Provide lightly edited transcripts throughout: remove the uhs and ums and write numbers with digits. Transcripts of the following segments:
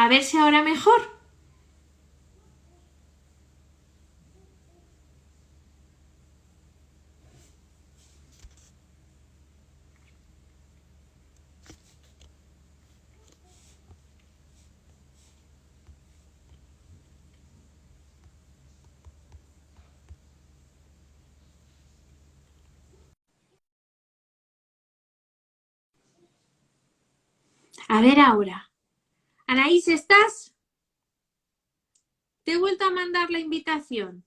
A ver si ahora mejor. A ver ahora. Anaís, ¿estás? Te he vuelto a mandar la invitación.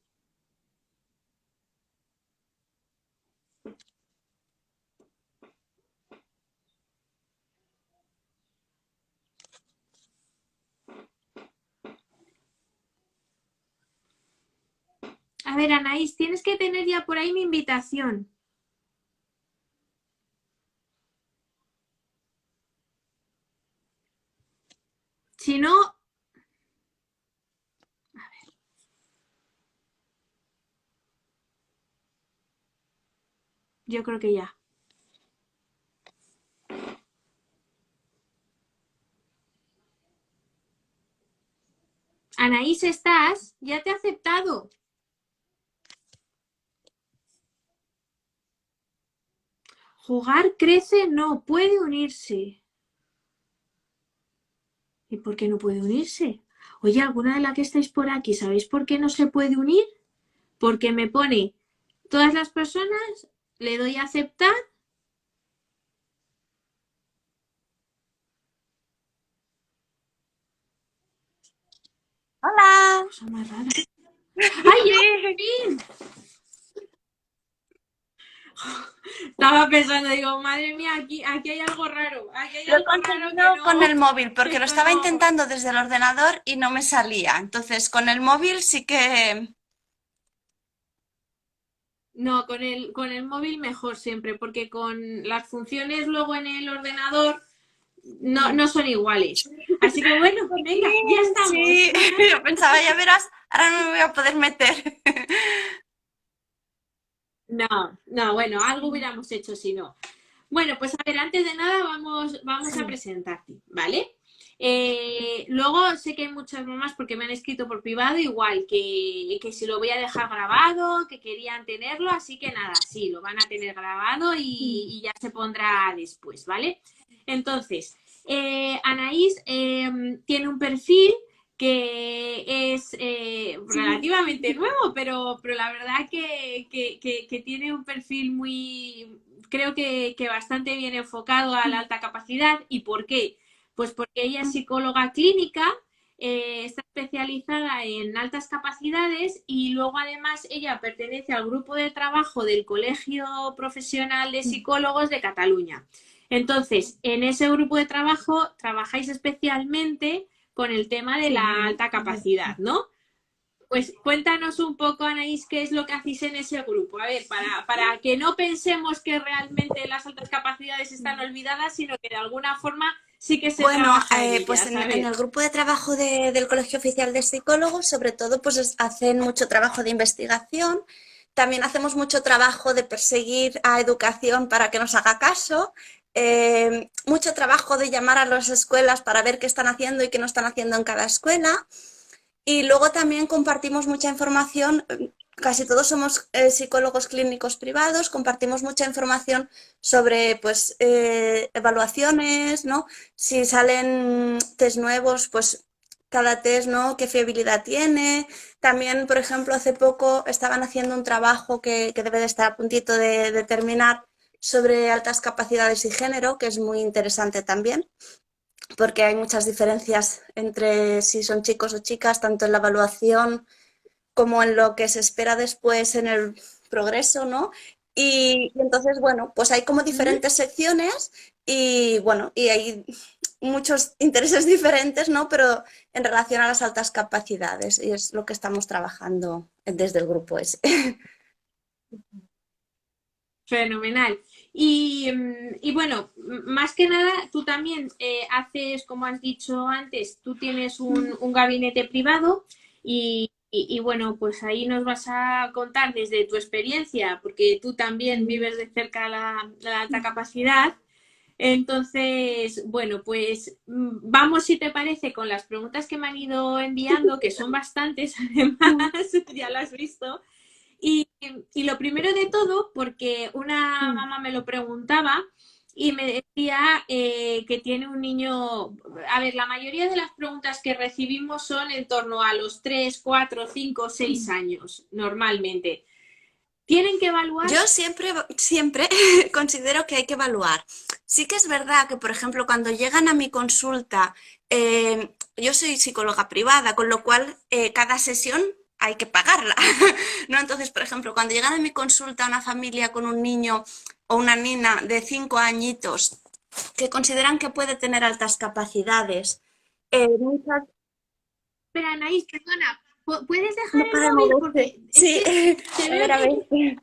A ver, Anaís, tienes que tener ya por ahí mi invitación. Si no, yo creo que ya. Anaís, ¿estás? Ya te he aceptado. Jugar crece, no, puede unirse. ¿Y por qué no puede unirse? Oye, ¿alguna de las que estáis por aquí, sabéis por qué no se puede unir? Porque me pone todas las personas, le doy a aceptar. Hola. Cosa más rara. ¡Ay, ya! Sí. ¡Fin! Estaba pensando, digo, madre mía, aquí hay algo raro. Aquí hay Lo he algo raro conseguido con el móvil porque que lo estaba no. intentando desde el ordenador y no me salía. Entonces, con el móvil sí que... No, con el móvil mejor siempre, porque con las funciones luego en el ordenador no son iguales. Así que bueno, venga, ya Sí, estamos. sí. Yo pensaba, ya verás, ahora no me voy a poder meter. No, bueno, algo hubiéramos hecho si no. Bueno, pues a ver, antes de nada vamos a Sí. presentarte, ¿vale? Luego sé que hay muchas mamás porque me han escrito por privado igual que si lo voy a dejar grabado, que querían tenerlo, así que nada, sí, lo van a tener grabado y ya se pondrá después, ¿vale? Entonces, Anaís tiene un perfil que es relativamente nuevo, pero la verdad que tiene un perfil muy, creo que bastante bien enfocado a la alta capacidad. ¿Y por qué? Pues porque ella es psicóloga clínica, está especializada en altas capacidades y luego además ella pertenece al grupo de trabajo del Colegio Profesional de Psicólogos de Cataluña. Entonces, en ese grupo de trabajo trabajáis especialmente con el tema de la alta capacidad, ¿no? Pues cuéntanos un poco, Anaís, qué es lo que hacéis en ese grupo. A ver, para que no pensemos que realmente las altas capacidades están olvidadas, sino que de alguna forma sí que se Bueno, trabaja en pues ellas. A en ver. el grupo de trabajo del Colegio Oficial de Psicólogos, sobre todo, pues hacen mucho trabajo de investigación. También hacemos mucho trabajo de perseguir a educación para que nos haga caso. Mucho trabajo de llamar a las escuelas para ver qué están haciendo y qué no están haciendo en cada escuela. Y luego también compartimos mucha información, casi todos somos psicólogos clínicos privados, compartimos mucha información sobre pues, evaluaciones, ¿no? Si salen test nuevos, pues cada test, ¿no? ¿Qué fiabilidad tiene? También, por ejemplo, hace poco estaban haciendo un trabajo que debe de estar a puntito de terminar sobre altas capacidades y género, que es muy interesante también porque hay muchas diferencias entre si son chicos o chicas, tanto en la evaluación como en lo que se espera después en el progreso, ¿no? Y entonces, bueno, pues hay como ¿Mm? diferentes secciones y bueno, y hay muchos intereses diferentes, ¿no? Pero en relación a las altas capacidades y es lo que estamos trabajando desde el grupo ese. Fenomenal. Y bueno, más que nada, tú también haces, como has dicho antes, tú tienes un gabinete privado y bueno, pues ahí nos vas a contar desde tu experiencia, porque tú también vives de cerca la alta capacidad. Entonces, bueno, pues vamos, si te parece, con las preguntas que me han ido enviando, que son bastantes, además, ya las has visto. Y, y lo primero de todo, porque una mamá me lo preguntaba y me decía que tiene un niño, a ver, la mayoría de las preguntas que recibimos son en torno a los 3 4 5 6 años, normalmente. Tienen que evaluar. Yo siempre considero que hay que evaluar. Sí que es verdad que, por ejemplo, cuando llegan a mi consulta, yo soy psicóloga privada, con lo cual cada sesión hay que pagarla, ¿no? Entonces, por ejemplo, cuando llegan a mi consulta una familia con un niño o una niña de 5 añitos que consideran que puede tener altas capacidades, muchas Espera, Anaís, perdona, ¿puedes dejar no el para de móvil? moverse. Porque es Sí, que te veo a ver. que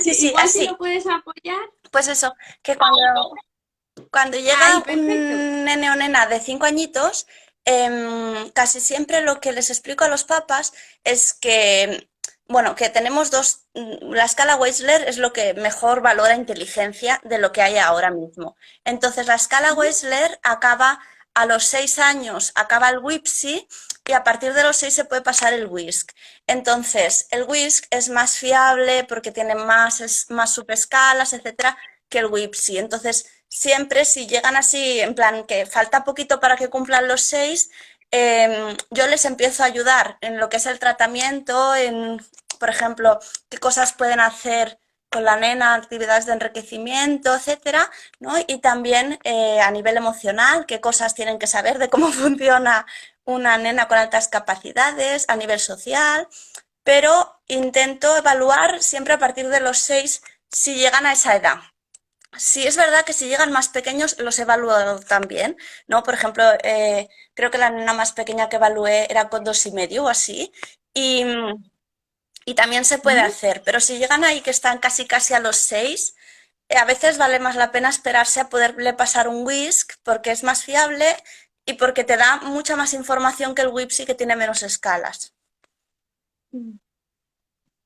Sí, sí, igual si lo así. puedes apoyar. Pues eso, que cuando Ahí, llega perfecto. un nene o nena de 5 añitos, casi siempre lo que les explico a los papás es que, bueno, que tenemos la escala Weisler es lo que mejor valora inteligencia de lo que hay ahora mismo. Entonces, la escala Ujú, Weisler acaba a los 6 años, acaba el WIPSI y a partir de los 6 se puede pasar el WISC. Entonces, el WISC es más fiable porque tiene más subescalas, etcétera, que el WIPSI. Entonces, siempre si llegan así, en plan que falta poquito para que cumplan los 6, yo les empiezo a ayudar en lo que es el tratamiento, por ejemplo, qué cosas pueden hacer con la nena, actividades de enriquecimiento, etcétera, ¿no? Y también a nivel emocional, qué cosas tienen que saber de cómo funciona una nena con altas capacidades, a nivel social, pero intento evaluar siempre a partir de los 6 si llegan a esa edad. Sí, es verdad que si llegan más pequeños los he evaluado también, ¿no? Por ejemplo, creo que la nena más pequeña que evalué era con 2,5 o así, y, y también se puede ujú. hacer, pero si llegan ahí que están casi casi a los 6, a veces vale más la pena esperarse a poderle pasar un WISC porque es más fiable y porque te da mucha más información que el WIPSI que tiene menos escalas.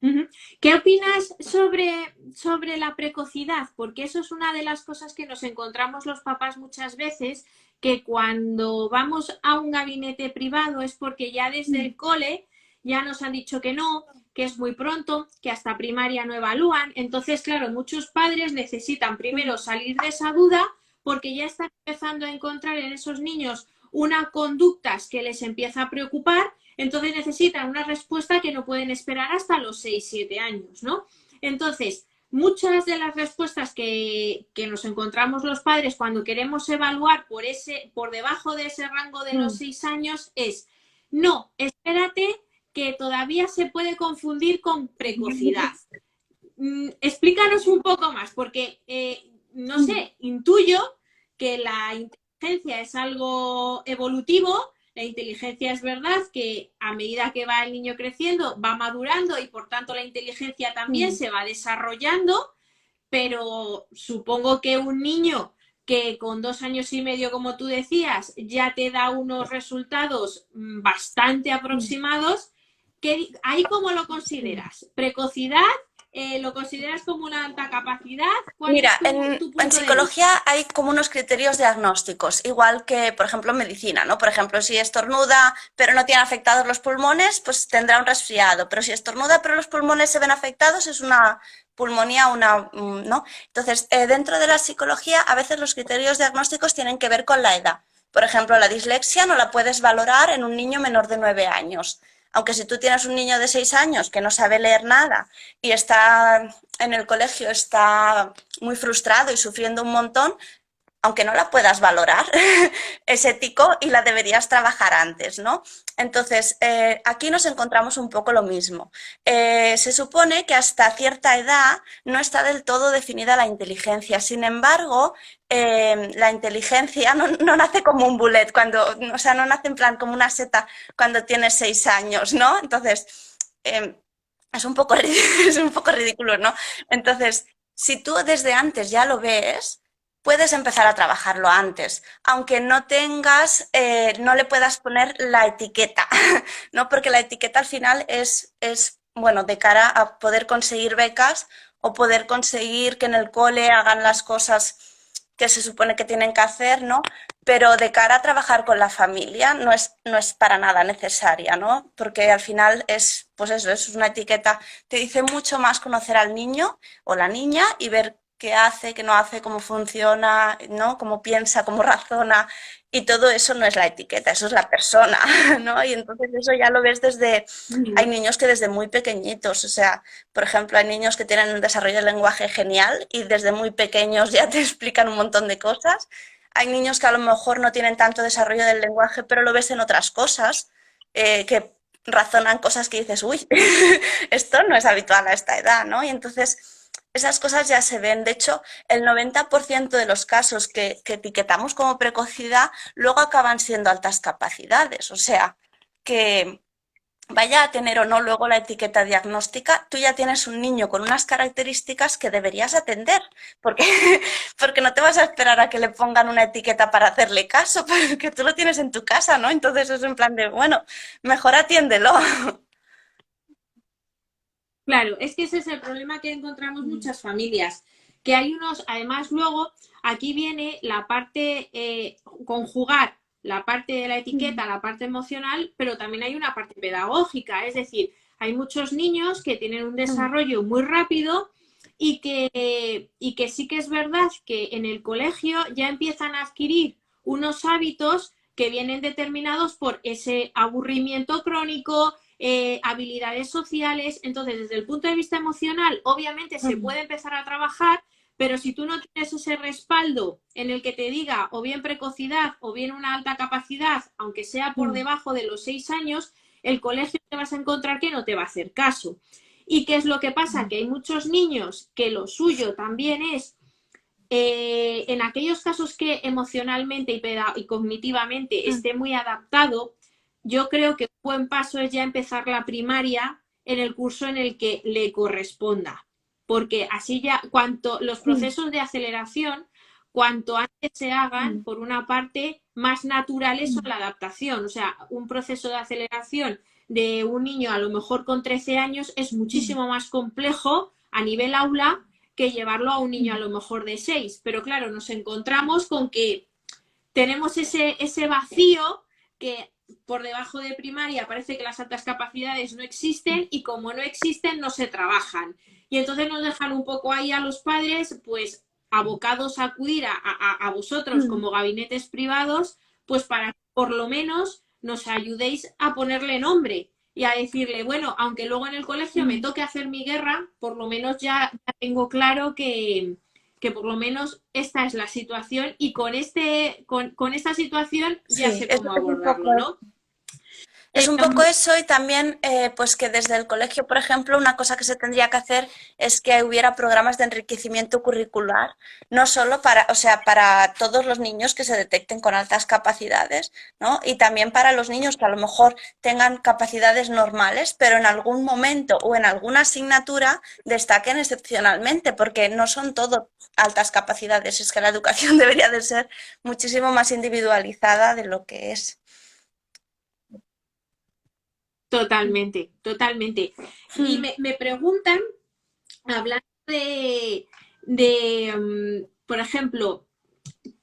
Ujú. ¿Qué opinas sobre la precocidad? Porque eso es una de las cosas que nos encontramos los papás muchas veces, que cuando vamos a un gabinete privado es porque ya desde el cole ya nos han dicho que no, que es muy pronto, que hasta primaria no evalúan. Entonces, claro, muchos padres necesitan primero salir de esa duda porque ya están empezando a encontrar en esos niños una conductas que les empieza a preocupar, entonces necesitan una respuesta que no pueden esperar hasta los 6 7 años, ¿no? Entonces, muchas de las respuestas que nos encontramos los padres cuando queremos evaluar por debajo de ese rango de los 6 años es, no, espérate que todavía se puede confundir con precocidad. Explícanos un poco más, porque no sé, intuyo que la inteligencia es algo evolutivo. La inteligencia es verdad que a medida que va el niño creciendo va madurando y por tanto la inteligencia también se va desarrollando, pero supongo que un niño que con 2 años y medio, como tú decías, ya te da unos resultados bastante aproximados, ¿ahí cómo lo consideras? ¿Precocidad? ¿Lo consideras como una alta capacidad? ¿Cuál Mira, es tu en punto de vista? psicología hay como unos criterios diagnósticos, igual que, por ejemplo, en medicina, ¿no? Por ejemplo, si estornuda pero no tiene afectados los pulmones, pues tendrá un resfriado, pero si estornuda pero los pulmones se ven afectados, es una pulmonía, ¿no? Entonces, dentro de la psicología, a veces los criterios diagnósticos tienen que ver con la edad. Por ejemplo, la dislexia no la puedes valorar en un niño menor de 9 años. Aunque si tú tienes un niño de 6 años que no sabe leer nada y está en el colegio, está muy frustrado y sufriendo un montón, aunque no la puedas valorar, es ético y la deberías trabajar antes, ¿no? Entonces, aquí nos encontramos un poco lo mismo. Se supone que hasta cierta edad no está del todo definida la inteligencia. Sin embargo, la inteligencia no nace como un bullet, o sea, no nace en plan como una seta cuando tienes 6 años, ¿no? Entonces, es un poco, es un poco ridículo, ¿no? Entonces, si tú desde antes ya lo ves, puedes empezar a trabajarlo antes, aunque no tengas, no le puedas poner la etiqueta, ¿no? Porque la etiqueta al final bueno, de cara a poder conseguir becas o poder conseguir que en el cole hagan las cosas que se supone que tienen que hacer, ¿no? Pero de cara a trabajar con la familia no es para nada necesaria, ¿no? Porque al final es, pues eso, es una etiqueta, te dice mucho más conocer al niño o la niña y ver qué hace, qué no hace, cómo funciona, ¿no? Cómo piensa, cómo razona, y todo eso no es la etiqueta, eso es la persona, ¿no? Y entonces eso ya lo ves desde, hay Mm. niños que desde muy pequeñitos, o sea, por ejemplo, hay niños que tienen un desarrollo del lenguaje genial y desde muy pequeños ya te explican un montón de cosas. Hay niños que a lo mejor no tienen tanto desarrollo del lenguaje, pero lo ves en otras cosas, que razonan cosas que dices, uy, esto no es habitual a esta edad, ¿no? Y entonces esas cosas ya se ven. De hecho, el 90% de los casos que etiquetamos como precocidad luego acaban siendo altas capacidades. O sea, que vaya a tener o no luego la etiqueta diagnóstica, tú ya tienes un niño con unas características que deberías atender, porque, porque no te vas a esperar a que le pongan una etiqueta para hacerle caso, porque tú lo tienes en tu casa, ¿no? Entonces es en plan de, bueno, mejor atiéndelo. Claro, es que ese es el problema que encontramos muchas familias, que hay unos, además luego aquí viene la parte, conjugar la parte de la etiqueta, la parte emocional, pero también hay una parte pedagógica, es decir, hay muchos niños que tienen un desarrollo muy rápido y que sí que es verdad que en el colegio ya empiezan a adquirir unos hábitos que vienen determinados por ese aburrimiento crónico, habilidades sociales. Entonces, desde el punto de vista emocional, obviamente se puede empezar a trabajar, pero si tú no tienes ese respaldo en el que te diga o bien precocidad o bien una alta capacidad, aunque sea por debajo de los 6 años, el colegio te vas a encontrar que no te va a hacer caso. ¿Y qué es lo que pasa? Que hay muchos niños que lo suyo también es en aquellos casos que emocionalmente y cognitivamente esté muy adaptado, yo creo que un buen paso es ya empezar la primaria en el curso en el que le corresponda, porque así ya, cuanto los procesos de aceleración, cuanto antes se hagan, por una parte, más naturales son la adaptación. O sea, un proceso de aceleración de un niño a lo mejor con 13 años es muchísimo más complejo a nivel aula que llevarlo a un niño a lo mejor de 6. Pero claro, nos encontramos con que tenemos ese vacío que por debajo de primaria parece que las altas capacidades no existen y como no existen no se trabajan. Y entonces nos dejan un poco ahí a los padres pues abocados a acudir a vosotros como gabinetes privados pues para que por lo menos nos ayudéis a ponerle nombre y a decirle, bueno, aunque luego en el colegio me toque hacer mi guerra, por lo menos ya tengo claro que por lo menos esta es la situación y con esta situación ya Sí, sé cómo es un poco. abordarlo, ¿no? Es un poco eso y también pues que desde el colegio, por ejemplo, una cosa que se tendría que hacer es que hubiera programas de enriquecimiento curricular, no solo para, o sea, para todos los niños que se detecten con altas capacidades, ¿no? Y también para los niños que a lo mejor tengan capacidades normales, pero en algún momento o en alguna asignatura destaquen excepcionalmente, porque no son todo altas capacidades, es que la educación debería de ser muchísimo más individualizada de lo que es. Totalmente, totalmente. Y me preguntan, hablando por ejemplo,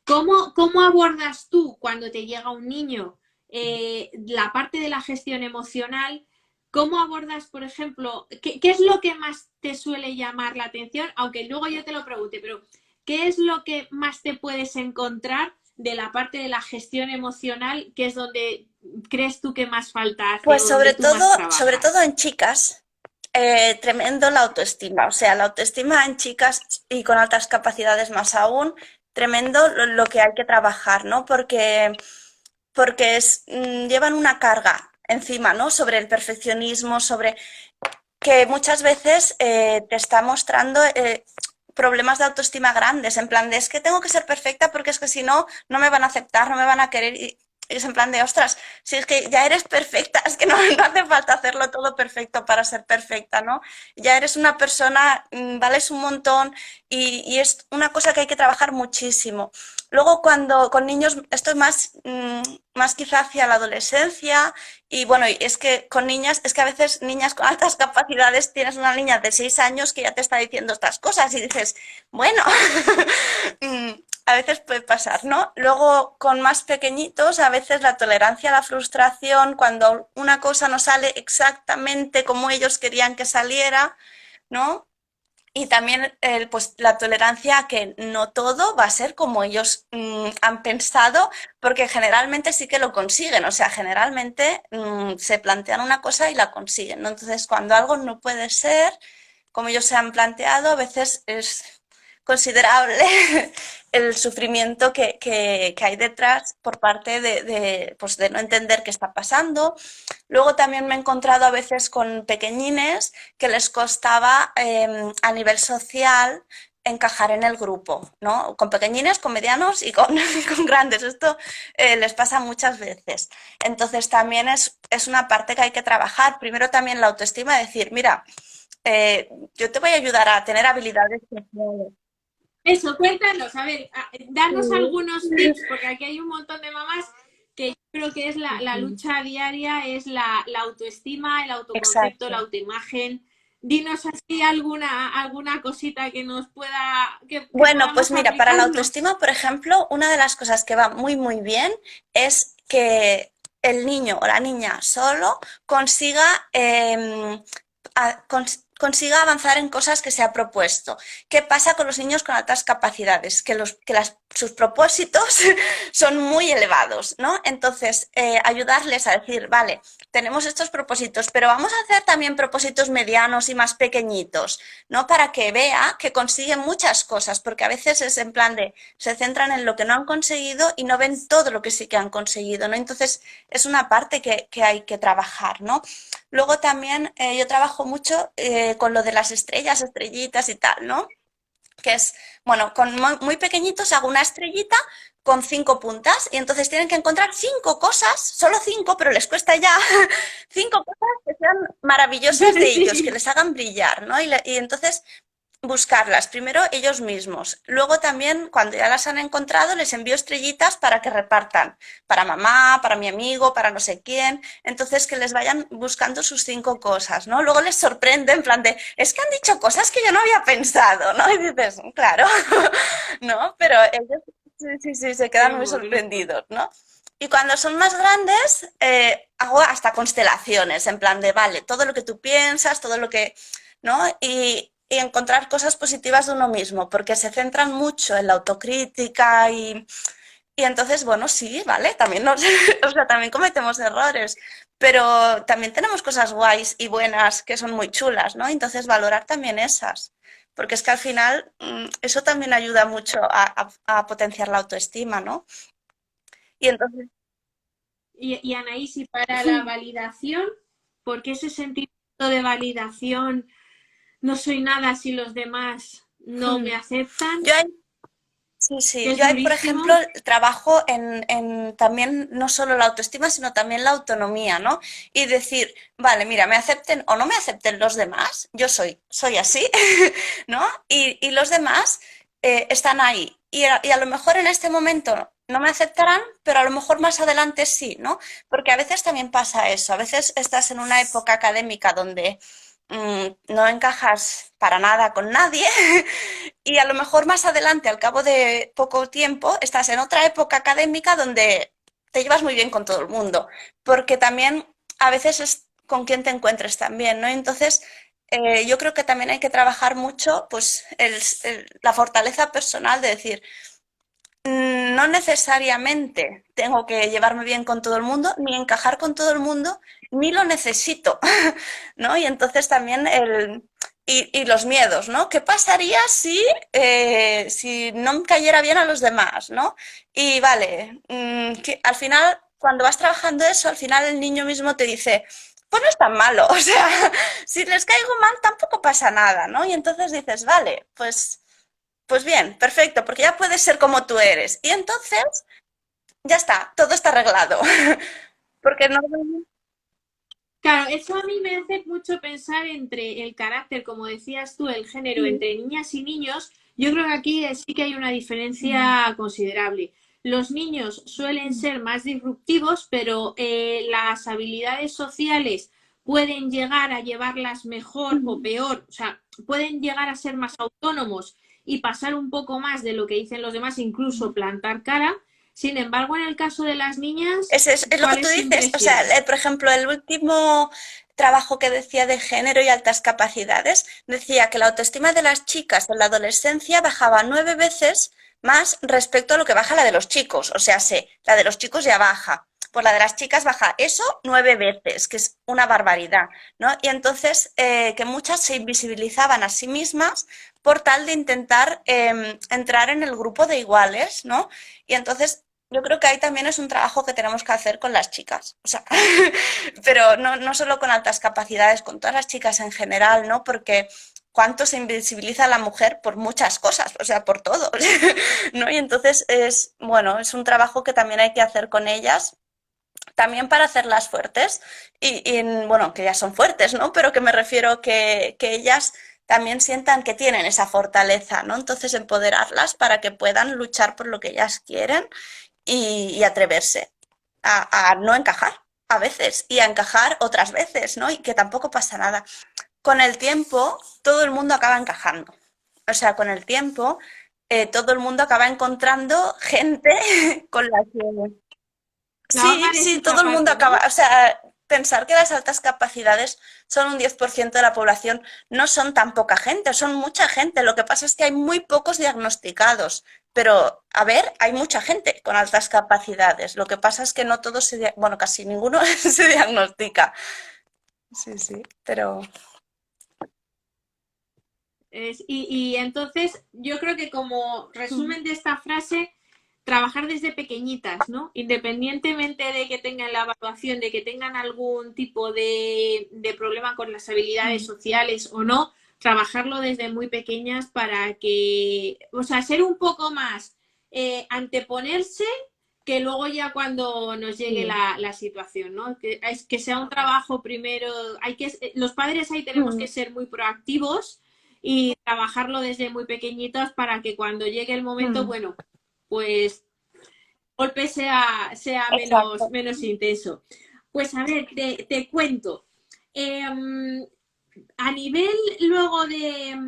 ¿cómo abordas tú cuando te llega un niño la parte de la gestión emocional? ¿Cómo abordas, por ejemplo, qué es lo que más te suele llamar la atención? Aunque luego yo te lo pregunte, pero ¿qué es lo que más te puedes encontrar de la parte de la gestión emocional, que es donde crees tú que más falta hace Pues o donde tú más sobre todo trabajas? en chicas, tremendo la autoestima. O sea, la autoestima en chicas y con altas capacidades más aún, tremendo lo que hay que trabajar, ¿no? Porque llevan una carga encima, ¿no? Sobre el perfeccionismo, sobre que muchas veces te está mostrando problemas de autoestima grandes, en plan de es que tengo que ser perfecta porque es que si no, no me van a aceptar, no me van a querer. Y es en plan de, ostras, si es que ya eres perfecta, es que no, no hace falta hacerlo todo perfecto para ser perfecta, ¿no? Ya eres una persona, vales un montón y es una cosa que hay que trabajar muchísimo. Luego cuando con niños, esto es más, más quizá hacia la adolescencia y bueno, y es que con niñas, es que a veces niñas con altas capacidades, tienes una niña de 6 años que ya te está diciendo estas cosas y dices, bueno, a veces puede pasar, ¿no? Luego, con más pequeñitos, a veces la tolerancia a la frustración, cuando una cosa no sale exactamente como ellos querían que saliera, ¿no? Y también pues, la tolerancia a que no todo va a ser como ellos han pensado, porque generalmente sí que lo consiguen, o sea, generalmente se plantean una cosa y la consiguen, ¿no? Entonces, cuando algo no puede ser como ellos se han planteado, a veces es considerable el sufrimiento que hay detrás por parte pues de no entender qué está pasando. Luego también me he encontrado a veces con pequeñines que les costaba a nivel social encajar en el grupo, ¿no? Con pequeñines, con medianos y con, y con grandes. Esto les pasa muchas veces. Entonces también es una parte que hay que trabajar. Primero también la autoestima, decir, mira, yo te voy a ayudar a tener habilidades sociales. Eso, cuéntanos, a ver, danos Sí, algunos tips, porque aquí hay un montón de mamás que yo creo que es la lucha diaria, es la autoestima, el autoconcepto, la exacto. autoimagen. Dinos así alguna cosita que nos pueda, que Bueno, pues podamos mira, para la aplicarnos. autoestima, por ejemplo, una de las cosas que va muy, muy bien es que el niño o la niña solo consiga, consiga avanzar en cosas que se ha propuesto. ¿Qué pasa con los niños con altas capacidades? Sus propósitos son muy elevados, ¿no? Entonces, ayudarles a decir, vale, tenemos estos propósitos, pero vamos a hacer también propósitos medianos y más pequeñitos, ¿no? Para que vea que consiguen muchas cosas, porque a veces es en plan de, se centran en lo que no han conseguido y no ven todo lo que sí que han conseguido, ¿no? Entonces, es una parte que hay que trabajar, ¿no? Luego también yo trabajo mucho con lo de las estrellas, estrellitas y tal, ¿no? Que es, bueno, con muy pequeñitos hago una estrellita con 5 puntas y entonces tienen que encontrar 5 cosas, solo 5, pero les cuesta ya 5 cosas que sean maravillosas de ellos, que Sí. les hagan brillar, ¿no? Y entonces buscarlas, primero ellos mismos. Luego también, cuando ya las han encontrado, les envío estrellitas para que repartan, para mamá, para mi amigo, para no sé quién. Entonces, que les vayan buscando sus 5 cosas, ¿no? Luego les sorprende en plan de, es que han dicho cosas que yo no había pensado, ¿no? Y dices, claro, ¿no? Pero ellos sí, sí, sí, se Qué quedan muy bueno. sorprendidos, ¿no? Y cuando son más grandes, hago hasta constelaciones, en plan de, vale, todo lo que tú piensas, todo lo que, ¿no? Y encontrar cosas positivas de uno mismo, porque se centran mucho en la autocrítica y entonces, bueno, sí, vale, también nos, o sea, también cometemos errores, pero también tenemos cosas guays y buenas que son muy chulas, ¿no? Entonces, valorar también esas, porque es que al final eso también ayuda mucho a potenciar la autoestima, ¿no? Y entonces, Y Anaís, y para la validación, porque ese sentimiento de validación, no soy nada si los demás no me aceptan, yo sí, que sí. es Yo ahí, por ejemplo, durísimo. trabajo en también no solo la autoestima, sino también la autonomía, ¿no? Y decir, vale, mira, me acepten o no me acepten los demás, yo soy así, ¿no? Y los demás están ahí. Y a lo mejor en este momento no me aceptarán, pero a lo mejor más adelante sí, ¿no? Porque a veces también pasa eso. A veces estás en una época académica donde no encajas para nada con nadie y a lo mejor más adelante, al cabo de poco tiempo, estás en otra época académica donde te llevas muy bien con todo el mundo, porque también a veces es con quien te encuentres también, ¿no? Entonces, yo creo que también hay que trabajar mucho, pues, la fortaleza personal de decir, no necesariamente tengo que llevarme bien con todo el mundo, ni encajar con todo el mundo, ni lo necesito, ¿no? Y entonces también y los miedos, ¿no? ¿Qué pasaría si no cayera bien a los demás, ¿no? Y vale, que al final, cuando vas trabajando eso, al final el niño mismo te dice, pues no es tan malo, o sea, si les caigo mal tampoco pasa nada, ¿no? Y entonces dices, vale, pues bien, perfecto, porque ya puedes ser como tú eres. Y entonces ya está, todo está arreglado. Porque no... Claro, eso a mí me hace mucho pensar entre el carácter, como decías tú, el género entre niñas y niños. Yo creo que aquí sí que hay una diferencia considerable. Los niños suelen ser más disruptivos, pero las habilidades sociales pueden llegar a llevarlas mejor o peor, o sea, pueden llegar a ser más autónomos y pasar un poco más de lo que dicen los demás, incluso plantar cara. Sin embargo, en el caso de las niñas, Es lo que ¿cuál tú es su dices, o sea, impresión? por ejemplo, el último trabajo que decía de género y altas capacidades, decía que la autoestima de las chicas en la adolescencia bajaba 9 veces más respecto a lo que baja la de los chicos. O sea, la de los chicos ya baja, pues la de las chicas baja eso 9 veces, que es una barbaridad, ¿no? Y entonces que muchas se invisibilizaban a sí mismas por tal de intentar entrar en el grupo de iguales, ¿no? Y entonces yo creo que ahí también es un trabajo que tenemos que hacer con las chicas, o sea, pero no solo con altas capacidades, con todas las chicas en general, ¿no? Porque cuánto se invisibiliza a la mujer por muchas cosas, o sea, por todo, ¿no? Y entonces es, bueno, es un trabajo que también hay que hacer con ellas, también para hacerlas fuertes, bueno, que ya son fuertes, ¿no? Pero que me refiero que ellas también sientan que tienen esa fortaleza, ¿no? Entonces empoderarlas para que puedan luchar por lo que ellas quieren y atreverse a no encajar a veces y a encajar otras veces, ¿no? Y que tampoco pasa nada. Con el tiempo, todo el mundo acaba encajando. O sea, con el tiempo, todo el mundo acaba encontrando gente con la que... Sí, Trabajar es sí, todo esa el mundo parte, acaba... ¿no? O sea, pensar que las altas capacidades son un 10% de la población no son tan poca gente, son mucha gente. Lo que pasa es que hay muy pocos diagnosticados. Pero, a ver, hay mucha gente con altas capacidades. Lo que pasa es que no todos bueno, casi ninguno se diagnostica. Sí, sí, pero... Y entonces yo creo que como Mm, resumen de esta frase, trabajar desde pequeñitas, ¿no? Independientemente de que tengan la evaluación, de que tengan algún tipo de problema con las habilidades mm, sociales o no, trabajarlo desde muy pequeñas para que, o sea, ser un poco más anteponerse que luego ya cuando nos llegue sí. la situación, ¿no? Que sea un trabajo primero, los padres ahí tenemos que Mm, ser muy proactivos y trabajarlo desde muy pequeñitos para que cuando llegue el momento, mm, bueno, pues el golpe sea exacto. menos intenso. Pues a ver, te cuento. Eh, a nivel luego de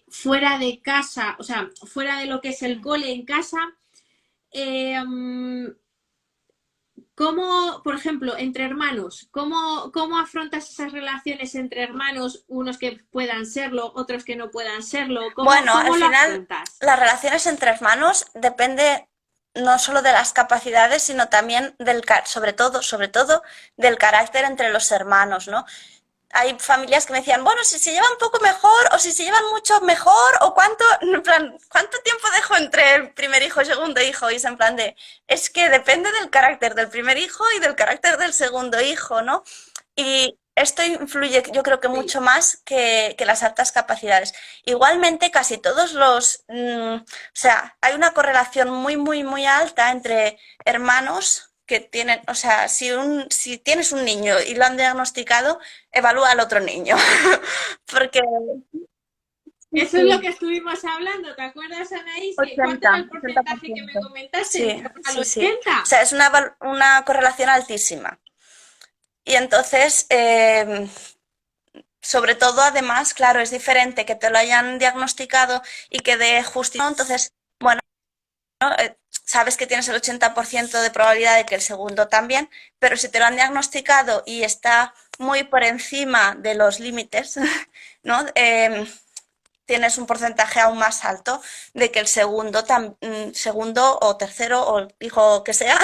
fuera de casa, o sea, fuera de lo que es el cole en casa, eh, ¿cómo, por ejemplo, entre hermanos, cómo afrontas esas relaciones entre hermanos, unos que puedan serlo, otros que no puedan serlo? Bueno, al ¿Cómo lo final, afrontas? las relaciones entre hermanos depende no solo de las capacidades, sino también sobre todo, del carácter entre los hermanos, ¿no? Hay familias que me decían, bueno, si se llevan un poco mejor o si se llevan mucho mejor o cuánto, en plan, ¿cuánto tiempo dejo entre el primer hijo y segundo hijo? Y es en plan es que depende del carácter del primer hijo y del carácter del segundo hijo, ¿no? Y esto influye, yo creo que Sí. mucho más que las altas capacidades. Igualmente, casi todos o sea, hay una correlación muy, muy, muy alta entre hermanos que tienen, o sea, si tienes un niño y lo han diagnosticado, evalúa al otro niño. Porque sí, Eso es lo sí, que estuvimos hablando, ¿te acuerdas, Anaís? ¿Cuánto era 80, el porcentaje que me 80%. comentaste? Sí, ¿Al sí, sí. O 80? sea, es una correlación altísima. Y entonces, sobre todo, además, claro, es diferente que te lo hayan diagnosticado y que de justicia. Entonces, bueno, sabes que tienes el 80% de probabilidad de que el segundo también, pero si te lo han diagnosticado y está muy por encima de los límites, ¿no? Tienes un porcentaje aún más alto de que el segundo o tercero o el hijo que sea,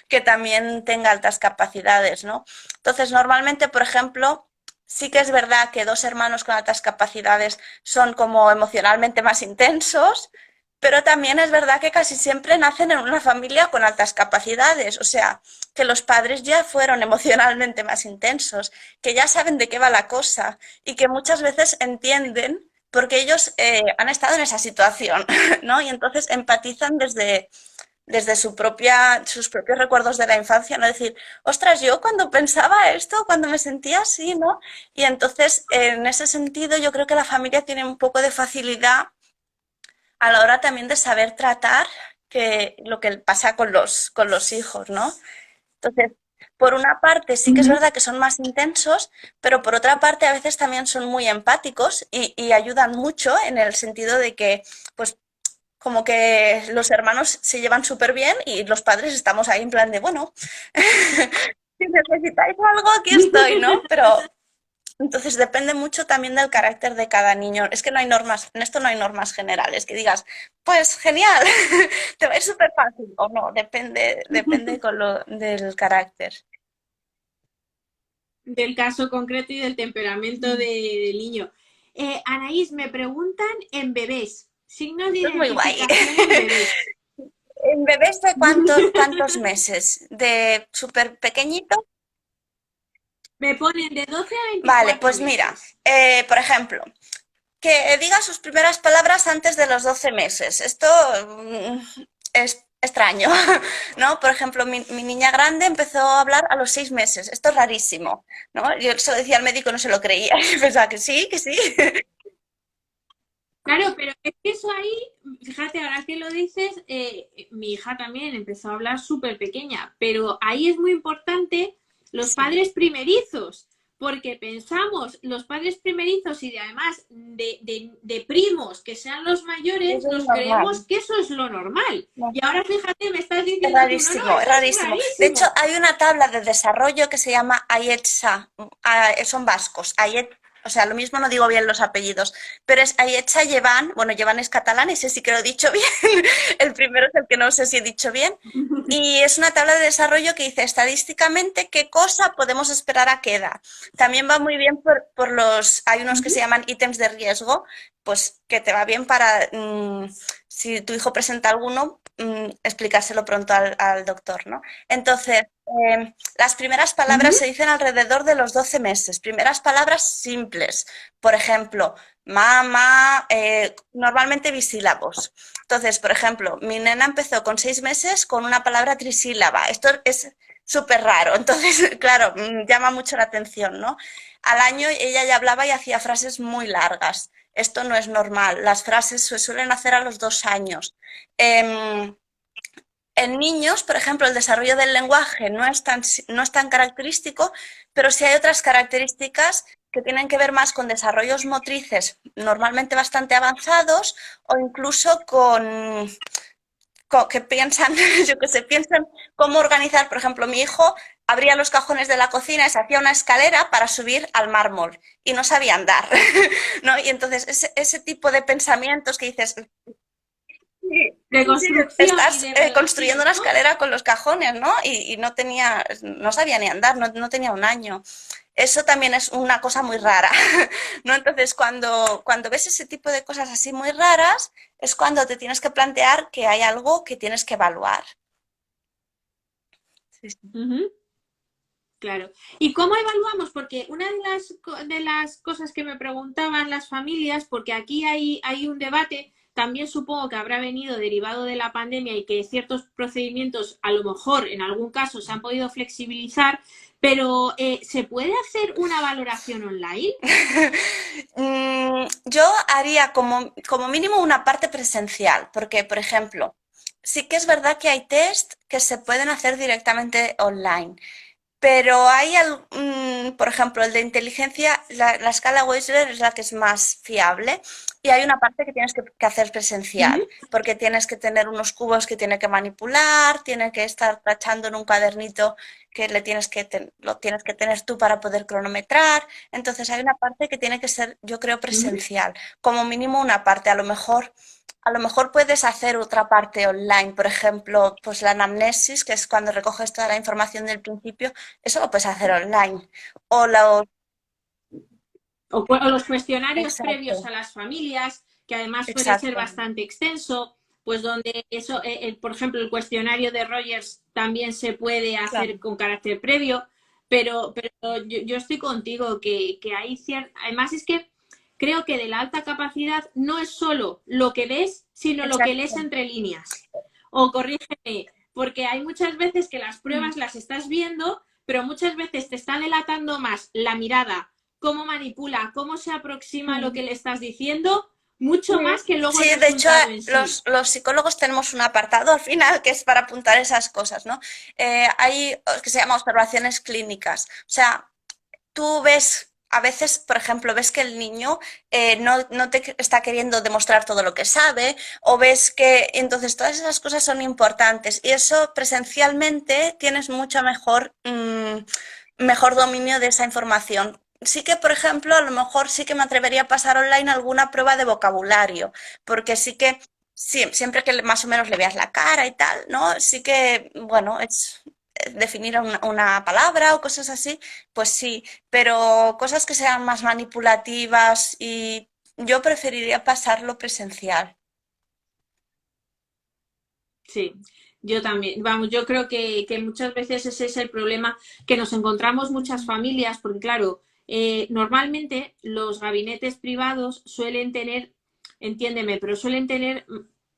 que también tenga altas capacidades, ¿no? Entonces, normalmente, por ejemplo, sí que es verdad que dos hermanos con altas capacidades son como emocionalmente más intensos, pero también es verdad que casi siempre nacen en una familia con altas capacidades, o sea, que los padres ya fueron emocionalmente más intensos, que ya saben de qué va la cosa y que muchas veces entienden porque ellos han estado en esa situación, ¿no? Y entonces empatizan desde sus propios recuerdos de la infancia, ¿no? Decir, ostras, yo cuando pensaba esto, cuando me sentía así, ¿no? Y entonces, en ese sentido, yo creo que la familia tiene un poco de facilidad a la hora también de saber tratar lo que pasa con los hijos, ¿no? Entonces, por una parte sí que es Ujú. verdad que son más intensos, pero por otra parte a veces también son muy empáticos y ayudan mucho en el sentido de que, pues, como que los hermanos se llevan súper bien y los padres estamos ahí en plan de, bueno, si necesitáis algo, aquí estoy, ¿no? Pero entonces depende mucho también del carácter de cada niño. Es que no hay normas, en esto no hay normas generales, que digas, pues genial, te va a ir súper fácil o no, depende del carácter. Del caso concreto y del temperamento del niño. Anaís, me preguntan en bebés, signos de Esto es muy guay. identificación en bebés. ¿En bebés de cuántos meses? ¿De súper pequeño? Me ponen de 12 a Vale, 24 pues mira, meses. por ejemplo, que diga sus primeras palabras antes de los 12 meses. Esto es extraño, ¿no? Por ejemplo, mi niña grande empezó a hablar a los 6 meses. Esto es rarísimo, ¿no? Yo se lo decía al médico, no se lo creía. Y pensaba que sí, que sí. Claro, pero es que eso ahí, fíjate, ahora que lo dices, mi hija también empezó a hablar súper pequeña, pero ahí es muy importante los Sí, padres primerizos, porque pensamos, los padres primerizos y además de primos que sean los mayores, eso es nos creemos normal. que eso es lo normal. No. Y ahora fíjate, me estás Es diciendo tú, no, no, rarísimo, es eso es rarísimo. De hecho, rarísimo. hay una tabla de desarrollo que se llama AIETSA, son vascos, o sea, lo mismo no digo bien los apellidos, pero es AIETSA Llevan, bueno, Llevan es catalán, ese sí que lo he dicho bien, el primero es el que no sé si he dicho bien, y es una tabla de desarrollo que dice estadísticamente qué cosa podemos esperar a qué edad. También va muy bien hay unos que se llaman ítems de riesgo, pues que te va bien para, si tu hijo presenta alguno, explicárselo pronto al doctor, ¿no? Entonces, las primeras palabras se dicen alrededor de los 12 meses, primeras palabras simples, por ejemplo, mamá, normalmente bisílabos. Entonces, por ejemplo, mi nena empezó con 6 meses con una palabra trisílaba. Esto es súper raro, entonces, claro, llama mucho la atención, ¿no? Al año ella ya hablaba y hacía frases muy largas. Esto no es normal. Las frases se suelen hacer a los 2 años. Eh, en niños, por ejemplo, el desarrollo del lenguaje no es tan característico, pero sí hay otras características que tienen que ver más con desarrollos motrices normalmente bastante avanzados o incluso que piensan, yo que sé, piensan cómo organizar, por ejemplo, mi hijo abría los cajones de la cocina y se hacía una escalera para subir al mármol y no sabía andar, ¿no? Y entonces ese tipo de pensamientos que dices, sí, De sí, construcción y estás de construyendo relación, una ¿no? escalera con los cajones, ¿no? Y no sabía ni andar, no tenía 1 año. Eso también es una cosa muy rara, ¿no? Entonces, cuando ves ese tipo de cosas así muy raras, es cuando te tienes que plantear que hay algo que tienes que evaluar. Sí, sí. Ujú. Claro. ¿Y cómo evaluamos? Porque una de las cosas que me preguntaban las familias, porque aquí hay un debate, también supongo que habrá venido derivado de la pandemia y que ciertos procedimientos a lo mejor en algún caso se han podido flexibilizar, pero ¿se puede hacer una valoración online? Yo haría como mínimo una parte presencial, porque, por ejemplo, sí que es verdad que hay test que se pueden hacer directamente online. Pero por ejemplo, el de inteligencia, la escala Wechsler es la que es más fiable y hay una parte que tienes que hacer Ujú. presencial, porque tienes que tener unos cubos que tiene que manipular, tiene que estar tachando en un cuadernito que lo tienes que tener tú para poder cronometrar. Entonces hay una parte que tiene que ser, yo creo, Ujú. presencial, como mínimo una parte. A lo mejor puedes hacer otra parte online, por ejemplo, pues la anamnesis, que es cuando recoges toda la información del principio, eso lo puedes hacer online. O los... O los cuestionarios previos Exacto, a las familias, que además suele ser exacto. bastante extenso, pues donde eso, por ejemplo, el cuestionario de Rogers también se puede hacer Claro, con carácter previo, pero yo estoy contigo que hay cierto, además es que creo que de la alta capacidad no es solo lo que ves, sino lo que lees exacto. entre líneas. o corrígeme, porque hay muchas veces que las pruebas las estás viendo, pero muchas veces te está delatando más la mirada, cómo manipula, cómo se aproxima a lo que le estás diciendo, mucho más que luego Sí, el de hecho, resultado en sí. los psicólogos tenemos un apartado al final que es para apuntar esas cosas, ¿no? Hay que se llama observaciones clínicas. O sea, tú ves, a veces, por ejemplo, ves que el niño no te está queriendo demostrar todo lo que sabe, o ves que entonces todas esas cosas son importantes y eso presencialmente tienes mucho mejor dominio de esa información. Sí que, por ejemplo, a lo mejor sí que me atrevería a pasar online alguna prueba de vocabulario, porque sí que sí, siempre que más o menos le veas la cara y tal, ¿no? Sí que, bueno, es definir una palabra o cosas así, pues sí, pero cosas que sean más manipulativas y yo preferiría pasarlo presencial. Sí, yo también. Vamos, yo creo que muchas veces ese es el problema que nos encontramos muchas familias, porque claro, normalmente los gabinetes privados suelen tener, entiéndeme, pero suelen tener,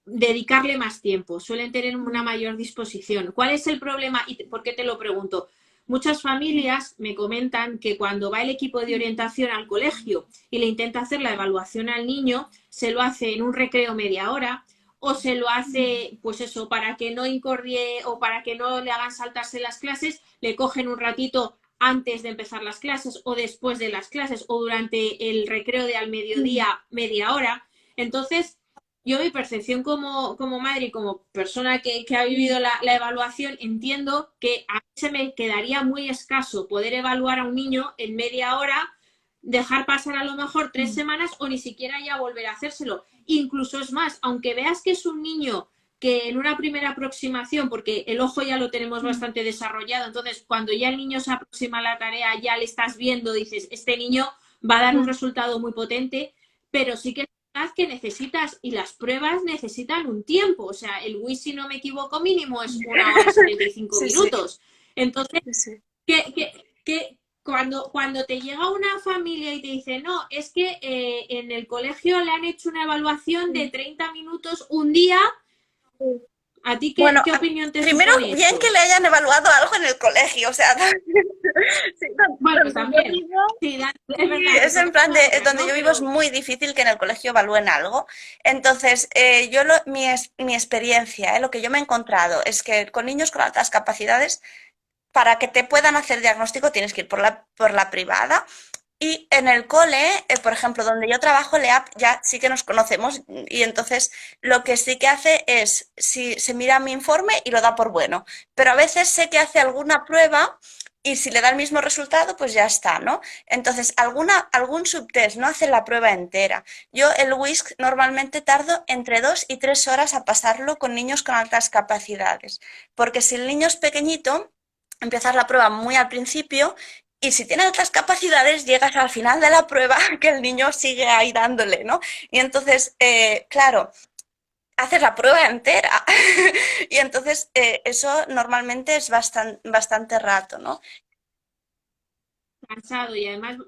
dedicarle más tiempo, suelen tener una mayor disposición. ¿Cuál es el problema y por qué te lo pregunto? Muchas familias me comentan que cuando va el equipo de orientación al colegio y le intenta hacer la evaluación al niño, se lo hace en un recreo media hora, o se lo hace, pues eso, para que no incordie o para que no le hagan saltarse las clases, le cogen un ratito antes de empezar las clases o después de las clases o durante el recreo de al mediodía, media hora. Entonces, yo mi percepción como madre y como persona que ha vivido la evaluación, entiendo que a mí se me quedaría muy escaso poder evaluar a un niño en media hora, dejar pasar a lo mejor 3 semanas o ni siquiera ya volver a hacérselo. Incluso es más, aunque veas que es un niño que en una primera aproximación, porque el ojo ya lo tenemos bastante desarrollado, entonces cuando ya el niño se aproxima a la tarea, ya le estás viendo, dices, este niño va a dar un resultado muy potente, pero sí que es verdad que necesitas, y las pruebas necesitan un tiempo, o sea, el WIS, si no me equivoco, mínimo es 1 hora y 75 Sí, sí, minutos. Entonces, sí, sí. cuando te llega una familia y te dice, no, es que en el colegio le han hecho una evaluación de 30 minutos un día, ¿a ti Bueno, qué opinión te primero, supone bien que eso? le hayan evaluado algo en el colegio, o sea, sí, Bueno, donde yo también, vivo, sí, es sí, verdad que es son en plan de, otras, donde ¿no? yo vivo es Pero muy difícil que en el colegio evalúen algo. Entonces, mi experiencia, lo que yo me he encontrado es que con niños con altas capacidades, para que te puedan hacer diagnóstico tienes que ir por la privada. Y en el cole, por ejemplo, donde yo trabajo, LEAP, ya sí que nos conocemos y entonces lo que sí que hace es, si se mira mi informe y lo da por bueno, pero a veces sé que hace alguna prueba y si le da el mismo resultado, pues ya está, ¿no? Entonces, algún subtest no hace la prueba entera. Yo el WISC normalmente tardo entre 2 y 3 horas a pasarlo con niños con altas capacidades, porque si el niño es pequeñito, empiezas la prueba muy al principio y si tiene altas capacidades, llegas al final de la prueba que el niño sigue ahí dándole, ¿no? Y entonces, claro, haces la prueba entera. Y entonces eso normalmente es bastante rato, ¿no? cansado y además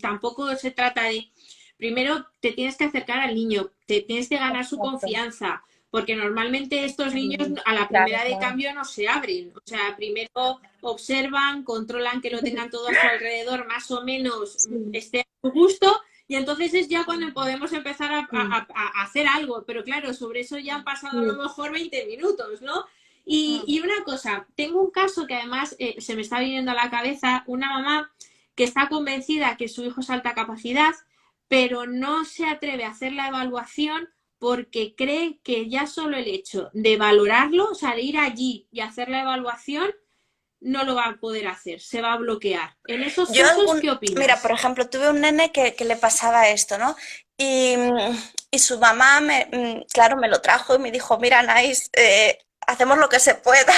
tampoco se trata de, primero te tienes que acercar al niño, te tienes que ganar su Exacto. confianza, porque normalmente estos niños a la Claro, primera de claro. cambio no se abren, o sea, primero observan, controlan que lo tengan todo a su alrededor, más o menos Sí. esté a su gusto, y entonces es ya cuando podemos empezar Mm, a hacer algo, pero claro, sobre eso ya han pasado a lo mm, mejor 20 minutos, ¿no? Y una cosa, tengo un caso que además se me está viniendo a la cabeza, una mamá que está convencida que su hijo es alta capacidad, pero no se atreve a hacer la evaluación porque cree que ya solo el hecho de valorarlo, o sea, de ir allí y hacer la evaluación, no lo va a poder hacer, se va a bloquear. En esos Yo casos, ¿qué mira, por opinas? ejemplo, tuve un nene que le pasaba esto, ¿no? Y, y su mamá, claro, me lo trajo y me dijo, mira, Nais, hacemos lo que se pueda,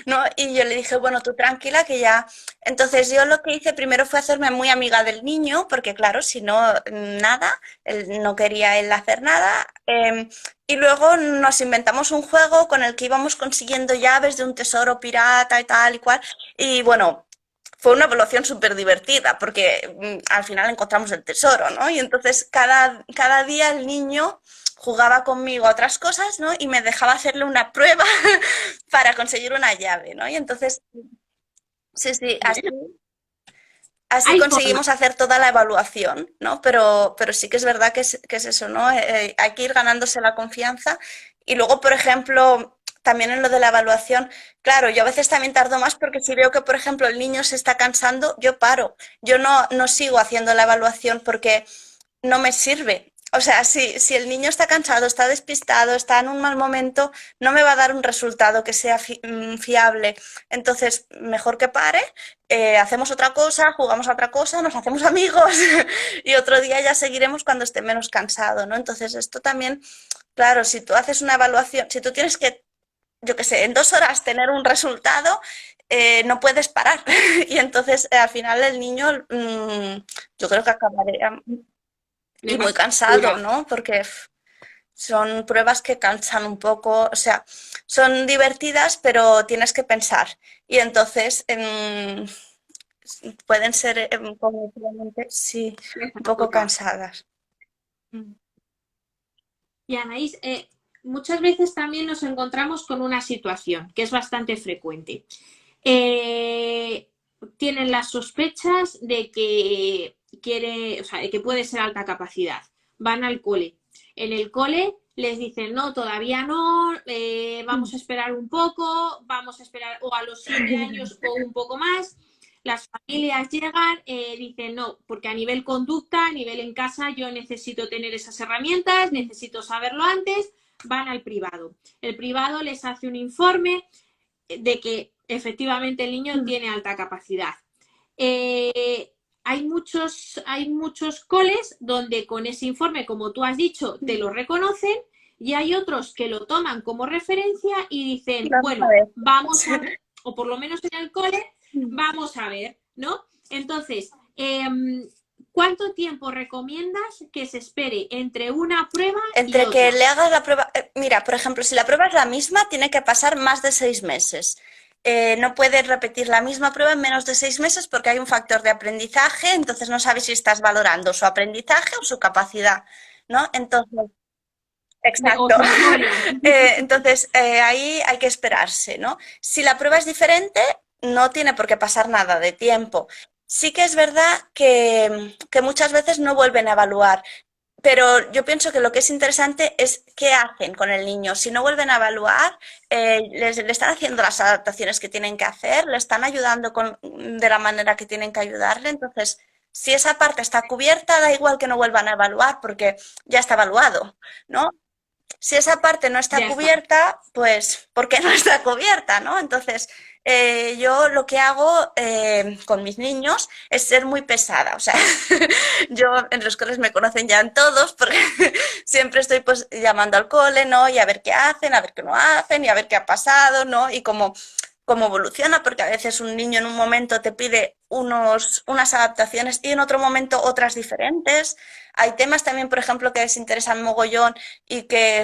¿no? Y yo le dije, bueno, tú tranquila que ya... Entonces yo lo que hice primero fue hacerme muy amiga del niño, porque claro, si no, nada, él no quería él hacer nada. Y luego nos inventamos un juego con el que íbamos consiguiendo llaves de un tesoro pirata y tal y cual. Y bueno, fue una evaluación súper divertida porque al final encontramos el tesoro, ¿no? Y entonces cada día el niño jugaba conmigo a otras cosas, ¿no? Y me dejaba hacerle una prueba para conseguir una llave, ¿no? Y entonces, sí, sí, así, Bueno, así hay formas. conseguimos hacer toda la evaluación, ¿no? Pero sí que es verdad que es eso, ¿no? Hay que ir ganándose la confianza. Y luego, por ejemplo, también en lo de la evaluación, claro, yo a veces también tardo más porque si veo que, por ejemplo, el niño se está cansando, yo paro. Yo no sigo haciendo la evaluación porque no me sirve. O sea, si el niño está cansado, está despistado, está en un mal momento, no me va a dar un resultado que sea fiable. Entonces, mejor que pare, hacemos otra cosa, jugamos a otra cosa, nos hacemos amigos y otro día ya seguiremos cuando esté menos cansado, ¿no? Entonces, esto también, claro, si tú haces una evaluación, si tú tienes que, yo qué sé, en 2 horas tener un resultado, no puedes parar. Y entonces, al final, el niño, yo creo que acabaría Le y muy pasa cansado, factura. ¿no? Porque son pruebas que cansan un poco, o sea, son divertidas, pero tienes que pensar. Y entonces pueden ser cognitivamente, sí, Le un poco factura. cansadas. Mm. Y Anaís, muchas veces también nos encontramos con una situación que es bastante frecuente. Eh, Tienen las sospechas de que quiere, o sea, de que puede ser alta capacidad. Van al cole. En el cole les dicen, no, todavía no, vamos a esperar un poco, vamos a esperar o a los 7 años o un poco más. Las familias llegan, dicen, no, porque a nivel conducta, a nivel en casa, yo necesito tener esas herramientas, necesito saberlo antes, van al privado. El privado les hace un informe de que efectivamente el niño tiene alta capacidad. Hay muchos coles donde con ese informe, como tú has dicho, te lo reconocen y hay otros que lo toman como referencia y dicen, Vamos a bueno, ver. vamos a ver, o por lo menos en el cole, vamos a ver, ¿no? Entonces, ¿cuánto tiempo recomiendas que se espere entre una prueba y Entre que otra? le hagas la prueba, mira, por ejemplo, si la prueba es la misma, tiene que pasar más de 6 meses. No puedes repetir la misma prueba en menos de 6 meses porque hay un factor de aprendizaje, entonces no sabes si estás valorando su aprendizaje o su capacidad, ¿no? Entonces, O exacto. su memoria. Entonces, ahí hay que esperarse, ¿no? Si la prueba es diferente, no tiene por qué pasar nada de tiempo. Sí que es verdad que muchas veces no vuelven a evaluar, pero yo pienso que lo que es interesante es qué hacen con el niño. Si no vuelven a evaluar, le están haciendo las adaptaciones que tienen que hacer, le están ayudando de la manera que tienen que ayudarle. Entonces, si esa parte está cubierta, da igual que no vuelvan a evaluar porque ya está evaluado, ¿no? Si esa parte no está Ya está. cubierta, pues, ¿por qué no está cubierta, no? Entonces, yo lo que hago con mis niños es ser muy pesada. O sea, yo en los coles me conocen ya en todos porque siempre estoy pues llamando al cole, ¿no? Y a ver qué hacen, a ver qué no hacen y a ver qué ha pasado, ¿no? Y cómo evoluciona, porque a veces un niño en un momento te pide unas adaptaciones y en otro momento otras diferentes. Hay temas también, por ejemplo, que les interesan mogollón y que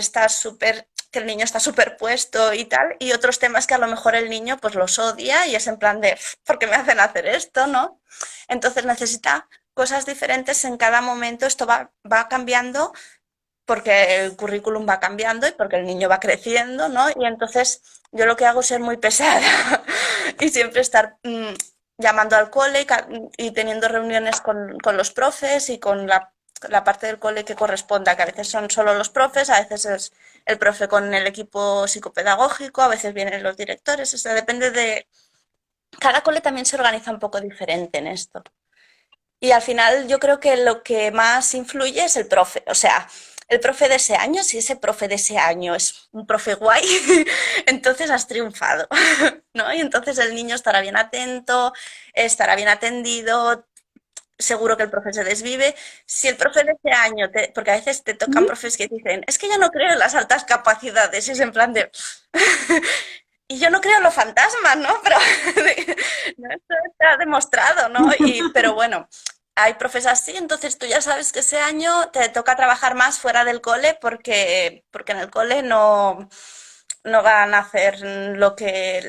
el niño está superpuesto y tal, y otros temas que a lo mejor el niño pues los odia y es en plan de, ¿por qué me hacen hacer esto, no? Entonces necesita cosas diferentes en cada momento, esto va cambiando porque el currículum va cambiando y porque el niño va creciendo, ¿no? Y entonces yo lo que hago es ser muy pesada y siempre estar llamando al cole y teniendo reuniones con los profes y con la parte del cole que corresponda, que a veces son solo los profes, a veces es el profe con el equipo psicopedagógico, a veces vienen los directores, o sea, depende de... Cada cole también se organiza un poco diferente en esto. Y al final yo creo que lo que más influye es el profe, o sea, el profe de ese año, si ese profe de ese año es un profe guay, entonces has triunfado, ¿no? Y entonces el niño estará bien atento, estará bien atendido, seguro que el profe se desvive. Si el profe de ese año, porque a veces te tocan profes que dicen, es que yo no creo en las altas capacidades, y es en plan de... Y yo no creo en los fantasmas, ¿no? Pero no, esto está demostrado, ¿no? Pero bueno, hay profes así, entonces tú ya sabes que ese año te toca trabajar más fuera del cole porque en el cole no van a hacer lo que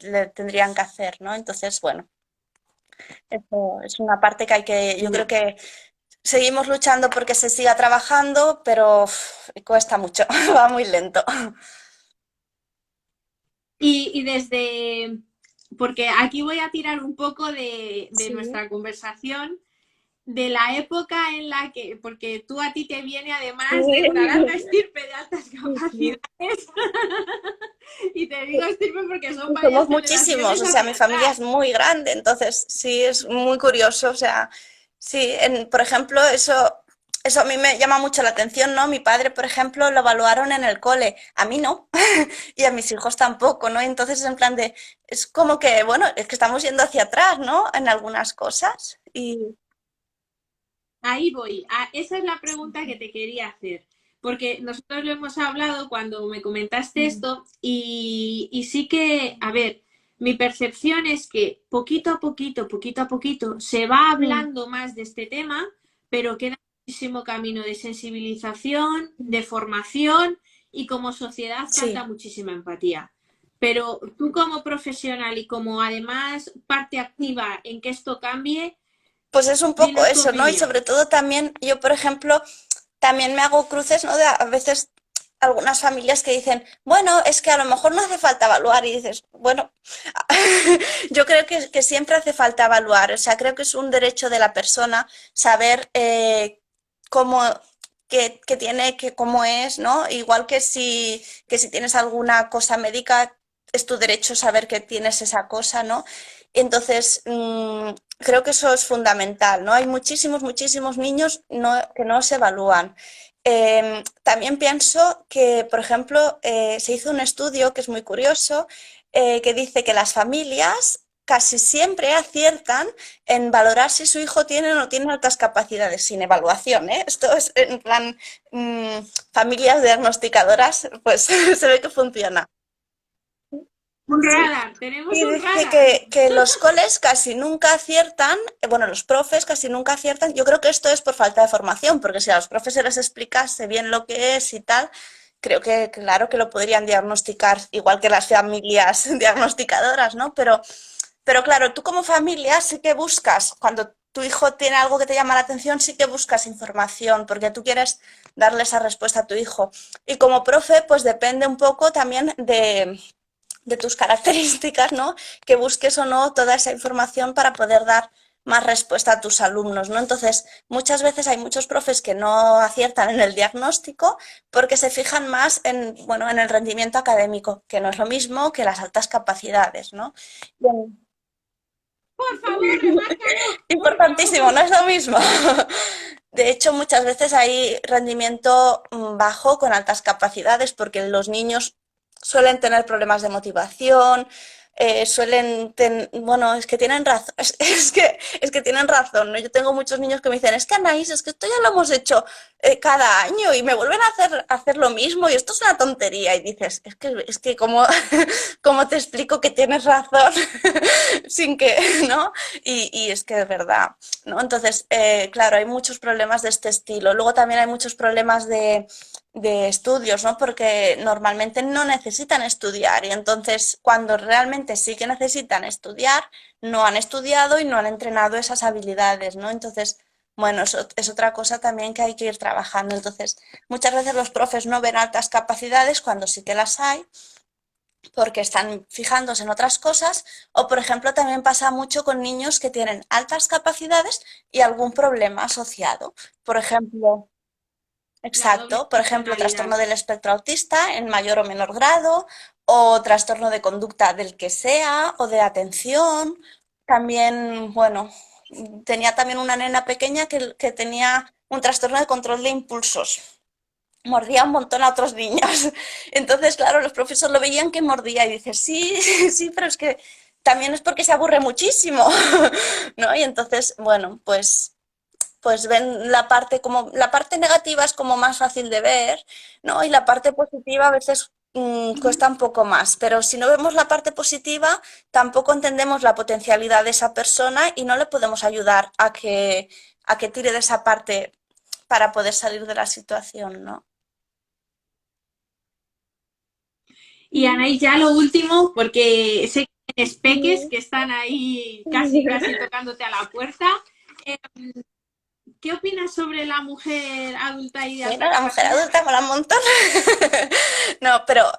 le tendrían que hacer, ¿no? Entonces, bueno, eso es una parte que yo creo Ya. que seguimos luchando porque se siga trabajando, pero cuesta mucho, va muy lento. Y desde, porque aquí voy a tirar un poco de Sí. nuestra conversación, de la época en la que, porque tú a ti te viene además de una larga Sí. estirpe de altas Sí, sí. capacidades, y te digo estirpe porque son Somos varias muchísimos, generaciones o sea, mi hacia familia es atrás. muy grande, entonces sí, es muy curioso, o sea, sí, por ejemplo, eso a mí me llama mucho la atención, ¿no? Mi padre, por ejemplo, lo evaluaron en el cole, a mí no, y a mis hijos tampoco, ¿no? Entonces, en plan de, es como que, bueno, es que estamos yendo hacia atrás, ¿no? En algunas cosas, y Ahí voy. Esa es la pregunta que te quería hacer. Porque nosotros lo hemos hablado cuando me comentaste mm, esto y sí que, a ver, mi percepción es que poquito a poquito, se va mm, hablando más de este tema, pero queda muchísimo camino de sensibilización, mm, de formación y como sociedad falta sí. muchísima empatía. Pero tú como profesional y como además parte activa en que esto cambie, Pues es un poco dinos tu eso, ¿no? Y sobre opinión. todo también, yo, por ejemplo, también me hago cruces, ¿no? De a veces algunas familias que dicen, bueno, es que a lo mejor no hace falta evaluar y dices, bueno, yo creo que siempre hace falta evaluar, o sea, creo que es un derecho de la persona saber cómo, que tiene, que cómo es, ¿no? Igual que si tienes alguna cosa médica, es tu derecho saber que tienes esa cosa, ¿no? Entonces, creo que eso es fundamental, ¿no? Hay muchísimos niños que no se evalúan. También pienso que, por ejemplo, se hizo un estudio que es muy curioso, que dice que las familias casi siempre aciertan en valorar si su hijo tiene o no tiene altas capacidades, sin evaluación, ¿eh? Esto es en plan, mm, familias diagnosticadoras, pues se ve que funciona. Un Sí. radar, tenemos Y un dice radar. que los coles casi nunca aciertan, bueno, los profes casi nunca aciertan. Yo creo que esto es por falta de formación, porque si a los profes se les explicase bien lo que es y tal, creo que claro que lo podrían diagnosticar, igual que las familias diagnosticadoras, ¿no? Pero claro, tú como familia sí que buscas, cuando tu hijo tiene algo que te llama la atención, sí que buscas información, porque tú quieres darle esa respuesta a tu hijo. Y como profe, pues depende un poco también de tus características, ¿no? Que busques o no toda esa información para poder dar más respuesta a tus alumnos, ¿no? Entonces, muchas veces hay muchos profes que no aciertan en el diagnóstico porque se fijan más en, bueno, en el rendimiento académico, que no es lo mismo que las altas capacidades, ¿no? Bien. Por favor, remárcalo, por Importantísimo, favor. no es lo mismo. De hecho, muchas veces hay rendimiento bajo con altas capacidades porque los niños suelen tener problemas de motivación, bueno, es que tienen razón, es que tienen razón, ¿no? Yo tengo muchos niños que me dicen, es que Anaís, es que esto ya lo hemos hecho cada año y me vuelven a hacer lo mismo y esto es una tontería. Y dices, es que como, como te explico que tienes razón sin que, ¿no? Y es que es verdad, ¿no? Entonces, claro, hay muchos problemas de este estilo. Luego también hay muchos problemas de estudios, ¿no? Porque normalmente no necesitan estudiar y entonces cuando realmente sí que necesitan estudiar, no han estudiado y no han entrenado esas habilidades, ¿no? Entonces, bueno, eso es otra cosa también que hay que ir trabajando. Entonces, muchas veces los profes no ven altas capacidades cuando sí que las hay porque están fijándose en otras cosas o, por ejemplo, también pasa mucho con niños que tienen altas capacidades y algún problema asociado. Por ejemplo, La doble exacto, por ejemplo, trastorno funcionalidad. del espectro autista en mayor o menor grado o trastorno de conducta del que sea o de atención. También, bueno, tenía también una nena pequeña que tenía un trastorno de control de impulsos, mordía un montón a otros niños. Entonces, claro, los profesores lo veían que mordía y dices, sí, sí, pero es que también es porque se aburre muchísimo, ¿no? Y entonces, bueno, pues ven la parte como, la parte negativa es como más fácil de ver, ¿no? Y la parte positiva a veces cuesta un poco más, pero si no vemos la parte positiva, tampoco entendemos la potencialidad de esa persona y no le podemos ayudar a que tire de esa parte para poder salir de la situación, ¿no? Y Anaís, ya lo último, porque sé que tienes peques Sí. que están ahí casi, casi tocándote a la puerta. Eh, ¿qué opinas sobre la mujer adulta y de alta Bueno, la mujer capacidad? adulta mola un montón. No, pero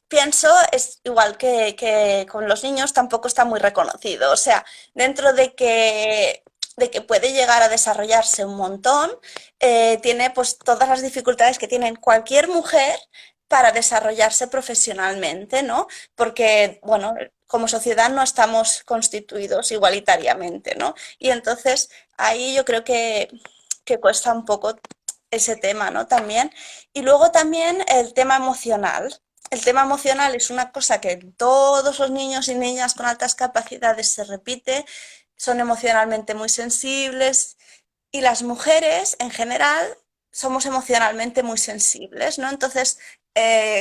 pienso, es igual que con los niños, tampoco está muy reconocido. O sea, dentro de que puede llegar a desarrollarse un montón, tiene pues todas las dificultades que tienen cualquier mujer para desarrollarse profesionalmente, ¿no? Porque, bueno, como sociedad no estamos constituidos igualitariamente, ¿no? Y entonces ahí yo creo que cuesta un poco ese tema, ¿no? También. Y luego también el tema emocional. El tema emocional es una cosa que en todos los niños y niñas con altas capacidades se repite, son emocionalmente muy sensibles y las mujeres en general somos emocionalmente muy sensibles, ¿no? Entonces,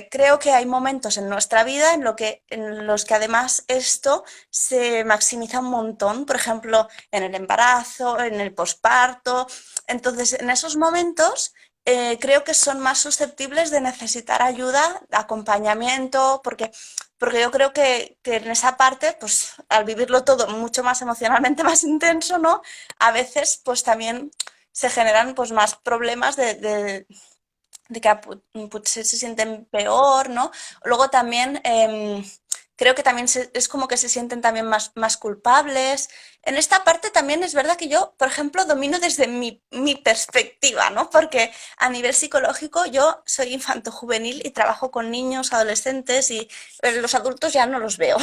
creo que hay momentos en nuestra vida en los que además esto se maximiza un montón, por ejemplo, en el embarazo, en el posparto. Entonces, en esos momentos creo que son más susceptibles de necesitar ayuda, acompañamiento, porque yo creo que en esa parte, pues al vivirlo todo mucho más emocionalmente más intenso, ¿no? A veces pues también se generan pues más problemas de que potser se sienten peor, ¿no? Luego también creo que también es como que se sienten también más culpables. En esta parte también es verdad que yo, por ejemplo, domino desde mi perspectiva, ¿no? Porque a nivel psicológico yo soy infanto-juvenil y trabajo con niños, adolescentes y los adultos ya no los veo,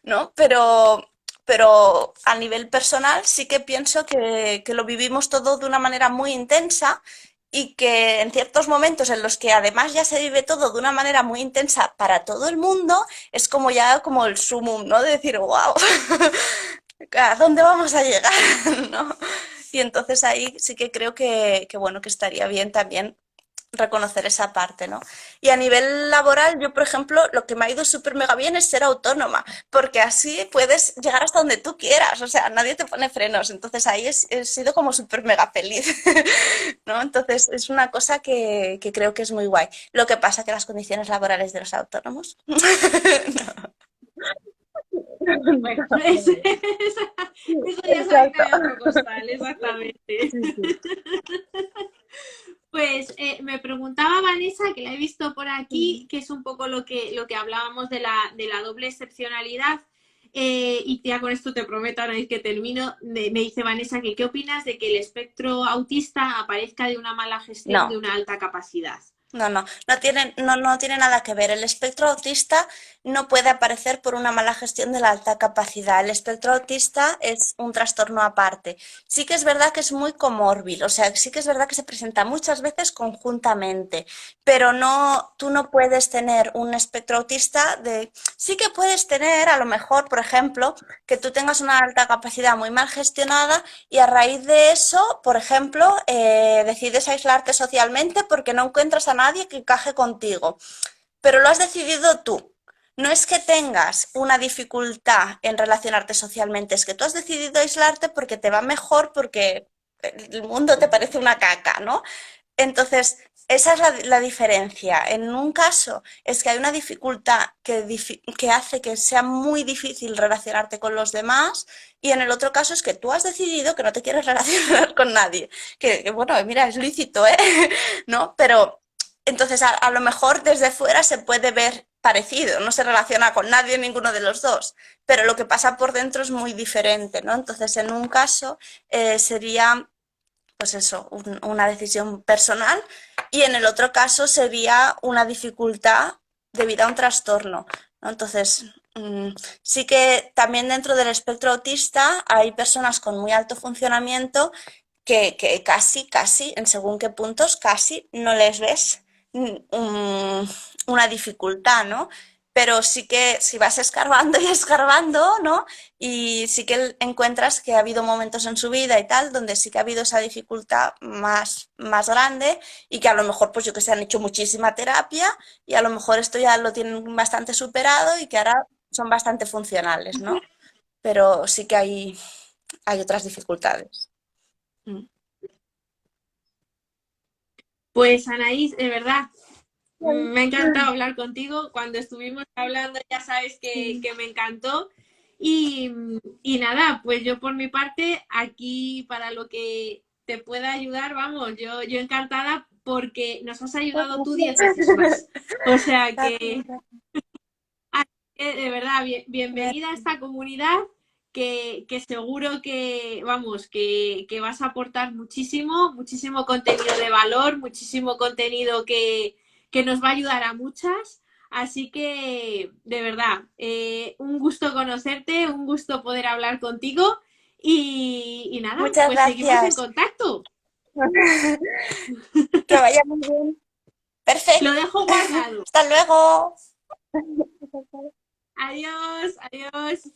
¿no? Pero a nivel personal sí que pienso que lo vivimos todo de una manera muy intensa y que en ciertos momentos en los que además ya se vive todo de una manera muy intensa para todo el mundo, es como ya como el sumum, ¿no? De decir, wow, ¿a dónde vamos a llegar? ¿No? Y entonces ahí sí que creo bueno, que estaría bien también reconocer esa parte, ¿no? Y a nivel laboral, yo, por ejemplo, lo que me ha ido súper mega bien es ser autónoma, porque así puedes llegar hasta donde tú quieras, o sea, nadie te pone frenos, entonces ahí he sido como súper mega feliz, ¿no? Entonces es una cosa que creo que es muy guay. Lo que pasa que las condiciones laborales de los autónomos... Bueno, eso ya es harina Exacto. de otro costal, exactamente. Sí, sí. Pues me preguntaba Vanessa, que la he visto por aquí, que es un poco lo que hablábamos de la doble excepcionalidad. Y ya con esto te prometo, ahora es que termino, me dice Vanessa que qué opinas de que el espectro autista aparezca de una mala gestión de No, una alta capacidad. no tiene nada que ver. El espectro autista no puede aparecer por una mala gestión de la alta capacidad. El espectro autista es un trastorno aparte. Sí que es verdad que es muy comórbil, o sea, sí que es verdad que se presenta muchas veces conjuntamente, pero no, tú no puedes tener un espectro autista de... Sí que puedes tener, a lo mejor, por ejemplo, que tú tengas una alta capacidad muy mal gestionada y a raíz de eso, por ejemplo, decides aislarte socialmente porque no encuentras a nadie que encaje contigo, pero lo has decidido tú. No es que tengas una dificultad en relacionarte socialmente, es que tú has decidido aislarte porque te va mejor, porque el mundo te parece una caca, ¿no? Entonces, esa es la diferencia. En un caso es que hay una dificultad que hace que sea muy difícil relacionarte con los demás y en el otro caso es que tú has decidido que no te quieres relacionar con nadie. Bueno, mira, es lícito, ¿eh? ¿No? Pero entonces a lo mejor desde fuera se puede ver parecido, no se relaciona con nadie, ninguno de los dos, pero lo que pasa por dentro es muy diferente, ¿no? Entonces, en un caso sería pues eso, una decisión personal y en el otro caso sería una dificultad debido a un trastorno, ¿no? Entonces, sí que también dentro del espectro autista hay personas con muy alto funcionamiento que casi, en según qué puntos, casi no les ves una dificultad, ¿no? Pero sí que si vas escarbando y escarbando, ¿no? Y sí que encuentras que ha habido momentos en su vida y tal, donde sí que ha habido esa dificultad más grande y que a lo mejor, pues yo que sé, han hecho muchísima terapia y a lo mejor esto ya lo tienen bastante superado y que ahora son bastante funcionales, ¿no? Pero sí que hay otras dificultades. Mm. Pues Anaís, de verdad, me ha encantado hablar contigo. Cuando estuvimos hablando ya sabes que me encantó. Y nada, pues yo por mi parte, aquí para lo que te pueda ayudar, vamos, yo encantada porque nos has ayudado tú 10 veces más. O sea que de verdad, bienvenida a esta comunidad que seguro que, vamos, que vas a aportar muchísimo, muchísimo contenido de valor, muchísimo contenido que nos va a ayudar a muchas. Así que, de verdad, un gusto conocerte, un gusto poder hablar contigo y nada, Muchas pues seguimos en gracias. contacto. Que vaya muy bien. Lo Perfecto. dejo guardado. Hasta luego. Adiós, adiós.